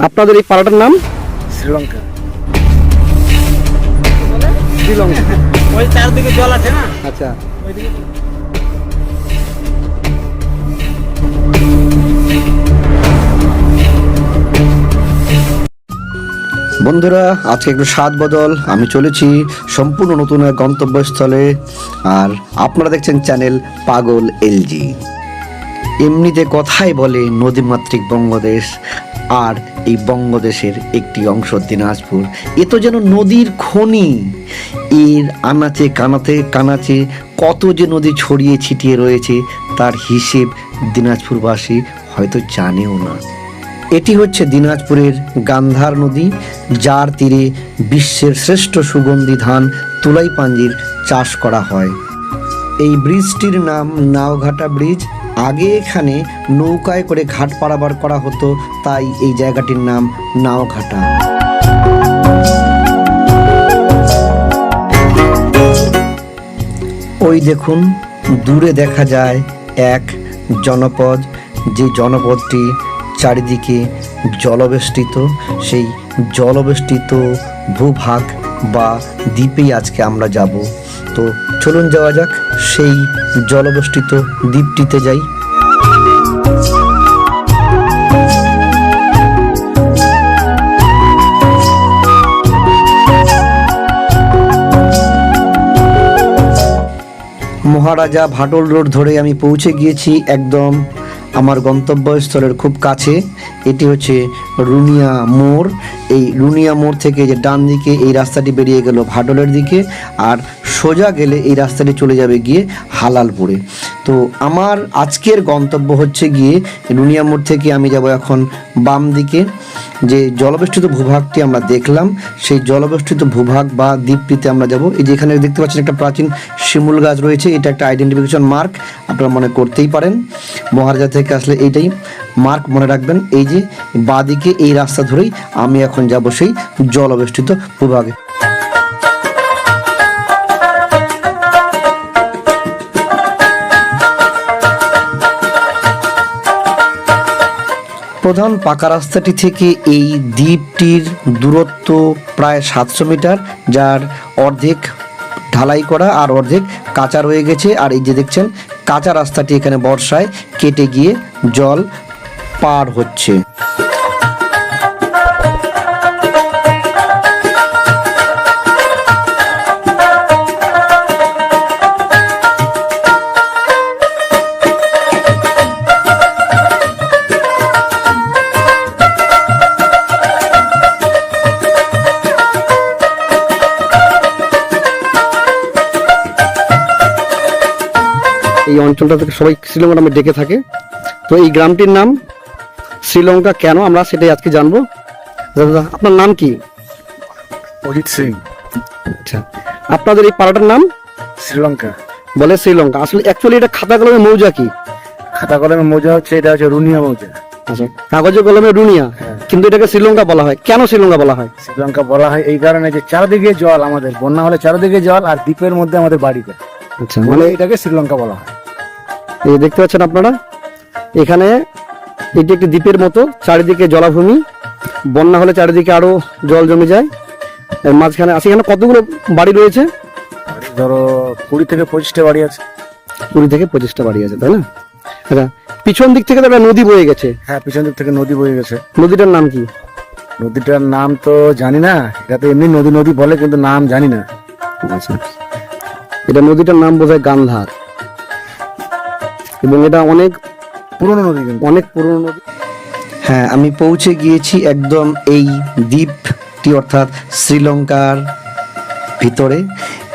আপনাদের এই পাড়াটার নাম? শ্রীলঙ্কা। শ্রীলঙ্কা। ওই চারদিকে জল আছে না, আচ্ছা, ওইদিকে। বন্ধুরা আজকে একটু স্বাদ বদল, আমি চলেছি সম্পূর্ণ নতুন এক গন্তব্যস্থলে। আর আপনারা দেখছেন চ্যানেল পাগল এলজি। এমনিতে কথাই বলে নদীমাতৃক বঙ্গদেশ, আর এই বঙ্গদেশের একটি অংশ দিনাজপুর। এ তো যেন নদীর খনি। এর আনাচে কানাতে কানাচে কত যে নদী ছড়িয়ে ছিটিয়ে রয়েছে তার হিসেব দিনাজপুরবাসী হয়তো জানেও না। এটি হচ্ছে দিনাজপুরের গান্ধার নদী, যার তীরে বিশ্বের শ্রেষ্ঠ সুগন্ধি ধান তুলাইপাঞ্জির চাষ করা হয়। এই ব্রিজটির নাম নাওঘাটা ব্রিজ। আগে এখানে নৌকায় করে ঘাট পারাবার করা হতো, তাই এই জায়গাটির নাম নাওঘাটা। ওই দেখুন, দূরে দেখা যায় এক জনপদ, যে জনপদটি চারিদিকে জলবেষ্টিত। সেই জলবেষ্টিত ভূভাগ বা দ্বীপেই আজকে আমরা যাব। তো চলুন যাওয়া যাক, সেই জলবেষ্টিত দ্বীপটিতে যাই। মহারাজা ভাটল রোড ধরে আমি পৌঁছে গিয়েছি একদম আমার গন্তব্যস্থলের খুব কাছে। এটি হচ্ছে রুনিয়া মোড়। এই রুনিয়া মোড় থেকে যে ডান দিকে এই রাস্তাটি বেরিয়ে গেল ভাটলের দিকে, আর সোজা গেলে এই রাস্তাটি চলে যাবে গিয়ে হালালপুরে। তো আমার আজকের গন্তব্য হচ্ছে গিয়ে রুনিয়া মোড় থেকে আমি যাব এখন বাম দিকে। যে জলবেষ্টিত ভূভাগটি আমরা দেখলাম, সেই জলবেষ্টিত ভূভাগ বা দ্বীপটিতে আমরা যাব। এই যে এখানে দেখতে পাচ্ছেন একটা প্রাচীন শিমুল গাছ রয়েছে, এটা একটা আইডেন্টিফিকেশন মার্ক, আপনারা মনে করতেই পারেন। মহারাজা থেকে আসলে এইটাই মার্ক মনে রাখবেন। এই যে বাঁদিকে এই রাস্তা ধরেই আমি এখন যাব সেই জলবেষ্টিত ভূভাগে। প্রধান পাকা রাস্তাটি থেকে এই দ্বীপটির দূরত্ব প্রায় 700 মিটার, যার অর্ধেক ঢালাই করা আর অর্ধেক কাঁচা রয়ে গেছে। আর এই যে দেখছেন কাঁচা রাস্তাটি এখানে বর্ষায় কেটে গিয়ে জল পার হচ্ছে। এই অঞ্চলটা থেকে সবাই শ্রীলঙ্কা নামে ডেকে থাকে। তো এই গ্রামটির নাম শ্রীলঙ্কা কেন, আমরা সেটাই আজকে জানবো। দাদা, আপনার নাম কি? অজিত সিং। আচ্ছা, আপনাদের এই পাড়াটার নাম? শ্রীলঙ্কা। বলে শ্রীলঙ্কা, আসলে অ্যাকচুয়ালি এটা খাতা কলমে মৌজা কি? খাতা কলমের মৌজা হচ্ছে, এটা হচ্ছে রুনিয়া মৌজা। আচ্ছা, কাগজে কলমে রুনিয়া, কিন্তু এটাকে শ্রীলঙ্কা বলা হয় কেন? শ্রীলঙ্কা বলা হয়? শ্রীলঙ্কা বলা হয় এই কারণে যে চারদিকে জল, আমাদের বন্যা হলে চারদিকে জল, আর দ্বীপের মধ্যে আমাদের বাড়িটা, আচ্ছা, মানে এটাকে শ্রীলঙ্কা বলা হয়। এই দেখতে পাচ্ছেন আপনারা, এখানে এটি একটি দ্বীপের মতো, চারিদিকে জলাভূমি, বন্যা হলে চারিদিকে আরো জল জমে যায়। এর মাঝখানে আছে, এখানে কতগুলো বাড়ি রয়েছে? ধরো 20 থেকে 25টা বাড়ি আছে। 20 থেকে 25টা বাড়ি আছে, তাই না? আচ্ছা, পিছন দিক থেকে তো একটা নদী বয়ে গেছে। হ্যাঁ, পিছন দিক থেকে নদী বয়ে গেছে। নদীটার নাম কি? নদীটার নাম তো জানি না, এটা তো এমনি নদী নদী বলে, কিন্তু নাম জানি না। আচ্ছা, এটা নদীটার নাম বোধহয় গান্ধার, এবং এটা অনেক পুরনো নদী, কিন্তু অনেক পুরনো নদী। হ্যাঁ, আমি পৌঁছে গিয়েছি একদম এই দ্বীপটি অর্থাৎ শ্রীলঙ্কার ভিতরে।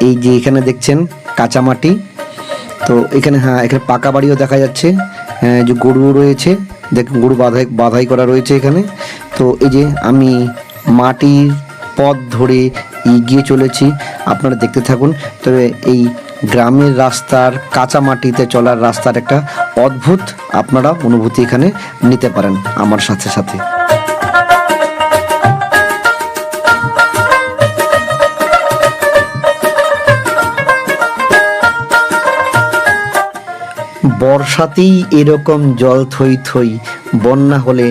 এই যে এখানে দেখছেন কাঁচামাটি, তো এখানে হ্যাঁ এখানে পাকা বাড়িও দেখা যাচ্ছে। হ্যাঁ, যে গরু রয়েছে, দেখুন গরু বাধাই করা রয়েছে এখানে। তো এই যে আমি মাটির পথ ধরে এগিয়ে চলেছি, আপনারা দেখতে থাকুন। তবে এই গ্রামের রাস্তার, কাঁচা মাটিতে চলার রাস্তার একটা অদ্ভুত আপনারা অনুভূতি এখানে নিতে পারেন আমার সাথে সাথে। বর্ষাতেই এরকম জল থই থই, বন্যা হলে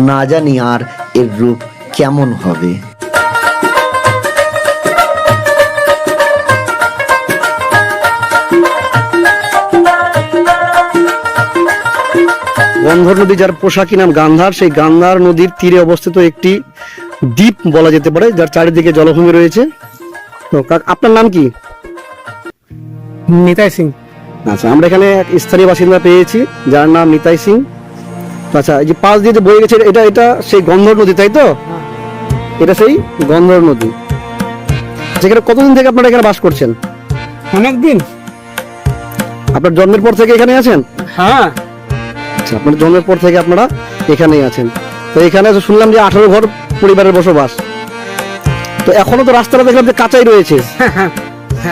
না জানি আর এর রূপ কেমন হবে। গন্ধর নদী, যার পোশাকি নাম গান্ধার, সেই গান্ধার নদীর তীরে অবস্থিত একটি দ্বীপ বলা যেতে পারে, যার চারিদিকে জলভূমি রয়েছে। তো আপনার নাম কি? নিতাই সিং। আচ্ছা, আমরা এখানে এক স্থানীয় বাসিন্দা পেয়েছি যার নাম নিতাই সিং। আচ্ছা, এই যে পাশ দিয়ে যে বয়ে গেছে, এটা এটা সেই গন্ধর নদী, তাই তো? এটা সেই গন্ধর নদী। যেখানে কতদিন থেকে আপনারা এখানে বাস করছেন? অনেকদিন। আপনার জন্মের পর থেকে এখানে আছেন? হ্যাঁ। আচ্ছা, আপনার জন্মের পর থেকে আপনারা এখানেই আছেন। তো এখানে শুনলাম যে 18 ঘর পরিবারের বসবাস। তো এখনো তো রাস্তাটা দেখলাম যে কাঁচাই রয়েছে।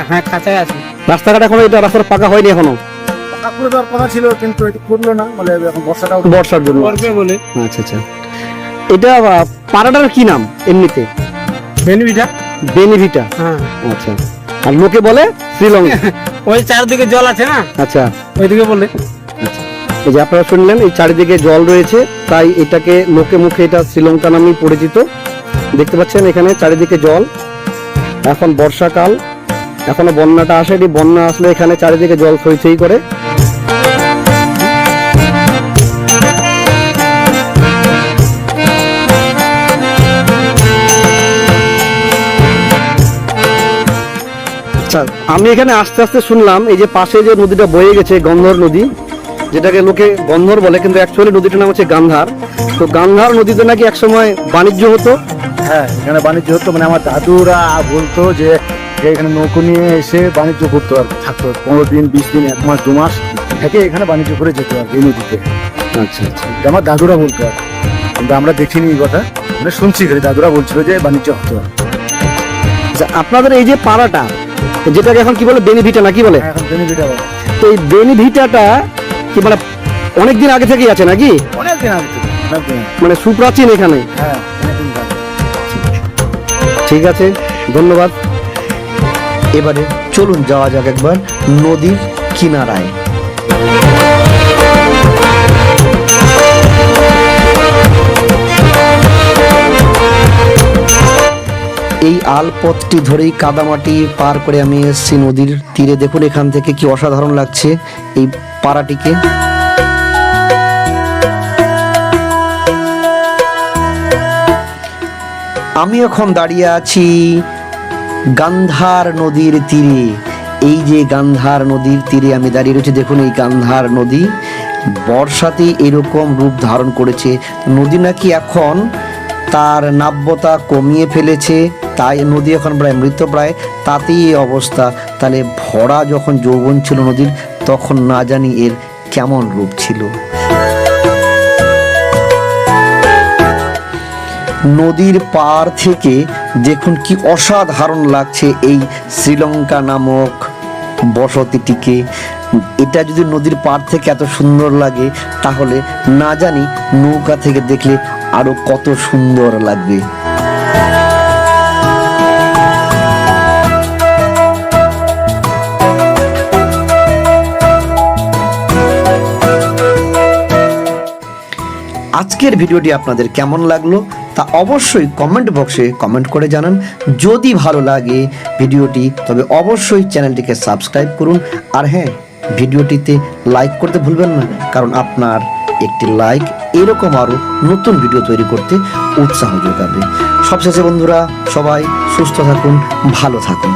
হ্যাঁ, কাঁচাই আছে। রাস্তাঘাট এখনো, এটা রাস্তাটা পাকা হয়নি এখনো? পাকা করে দেওয়ার কথা ছিল, কিন্তু এটা করলো না, বলে এখন বর্ষার জন্য করবে বলে। আচ্ছা আচ্ছা, এটা পাড়াটার কি নাম এমনিতে? বেনিভিটা। বেনিভিটা। হ্যাঁ। আচ্ছা, আর লোকে বলে শ্রীলঙ্কা। ওই চারদিকে জল আছে না, আচ্ছা, ওইদিকে বলে। আচ্ছা, এই যে আপনারা শুনলেন, এই চারিদিকে জল রয়েছে, তাই এটাকে লোকে মুখে এটা শ্রীলঙ্কা নামেই পরিচিত। দেখতে পাচ্ছেন এখানে চারিদিকে জল। এখন বর্ষাকাল, এখনো বন্যাটা আসেনি। বন্যা আসলে এখানে চারিদিকে জল থই করে। আচ্ছা, আমি এখানে আস্তে আস্তে শুনলাম এই যে পাশে যে নদীটা বয়ে গেছে, গন্ধর নদী, যেটাকে লোকে গন্ধর বলে, কিন্তু অ্যাকচুয়ালি নদীটার নাম হচ্ছে গান্ধার। তো গান্ধার নদীতে নাকি একসময় বাণিজ্য হতো। হ্যাঁ, এখানে বাণিজ্য হতো, মানে আমার দাদুরা বলতো যে এখানে নৌকো নিয়ে এসে বাণিজ্য করতো, আর থাকতো 15 দিন, 20 দিন, 1 মাস, 2 মাস থেকে এখানে বাণিজ্য করে যেত আর এই নদীতে। আচ্ছা আচ্ছা, এটা আমার দাদুরা বলতো, আর কিন্তু আমরা দেখিনি এই কথা, মানে শুনছি খালি দাদুরা বলছিল যে বাণিজ্য হতো। আচ্ছা, আপনাদের এই যে পাড়াটা, যেটাকে এখন কি বলে, বেনিভিটা না কি বলে? এখন বেনিফিট হবে। তো এই বেনিভিটাটা কি মানে অনেকদিন আগে থেকেই আছে নাকি? অনেকদিন আগে থেকে, অনেকদিন আগে। মানে সুপ্রাচীন এখানে। হ্যাঁ, অনেকদিন আগে। ঠিক আছে, ধন্যবাদ। এবারে চলুন যাওয়া যাক একবার নদীর কিনারায়। এই আলপথটি ধরেই কাদামাটি পার করে আমি এসেছি নদীর তীরে। দেখুন এখান থেকে কি অসাধারণ লাগছে এই পাড়াটিকে। আমি এখন দাঁড়িয়ে আছি গান্ধার নদীর তীরে। এই যে গান্ধার নদীর তীরে আমি দাঁড়িয়ে রয়েছি, দেখুন এই গান্ধার নদী বর্ষাতে এরকম রূপ ধারণ করেছে। নদী নাকি এখন তার নাব্যতা কমিয়ে ফেলেছে, তাই নদী এখন প্রায় মৃতপ্রায়, তাতেই এই অবস্থা। তাহলে ভরা যখন যৌবন ছিল নদীর, তখন না জানি এর কেমন রূপ ছিল। নদীর পার থেকে দেখুন কি অসাধারণ লাগছে এই শ্রীলঙ্কা নামক বসতিটিকে। এটা যদি নদীর পার থেকে এত সুন্দর লাগে, তাহলে না জানি নৌকা থেকে দেখলে আরো কত সুন্দর লাগবে। আজকের ভিডিওটি আপনাদের কেমন লাগলো তা অবশ্যই কমেন্ট বক্সে কমেন্ট করে জানান। যদি ভালো লাগে ভিডিওটি, তবে অবশ্যই চ্যানেলটিকে সাবস্ক্রাইব করুন। আর হ্যাঁ, ভিডিওটিতে লাইক করতে ভুলবেন না, কারণ আপনার একটি লাইক এরকম আরও নতুন ভিডিও তৈরি করতে উৎসাহ যোগাবে। সবশেষে বন্ধুরা, সবাই সুস্থ থাকুন, ভালো থাকুন।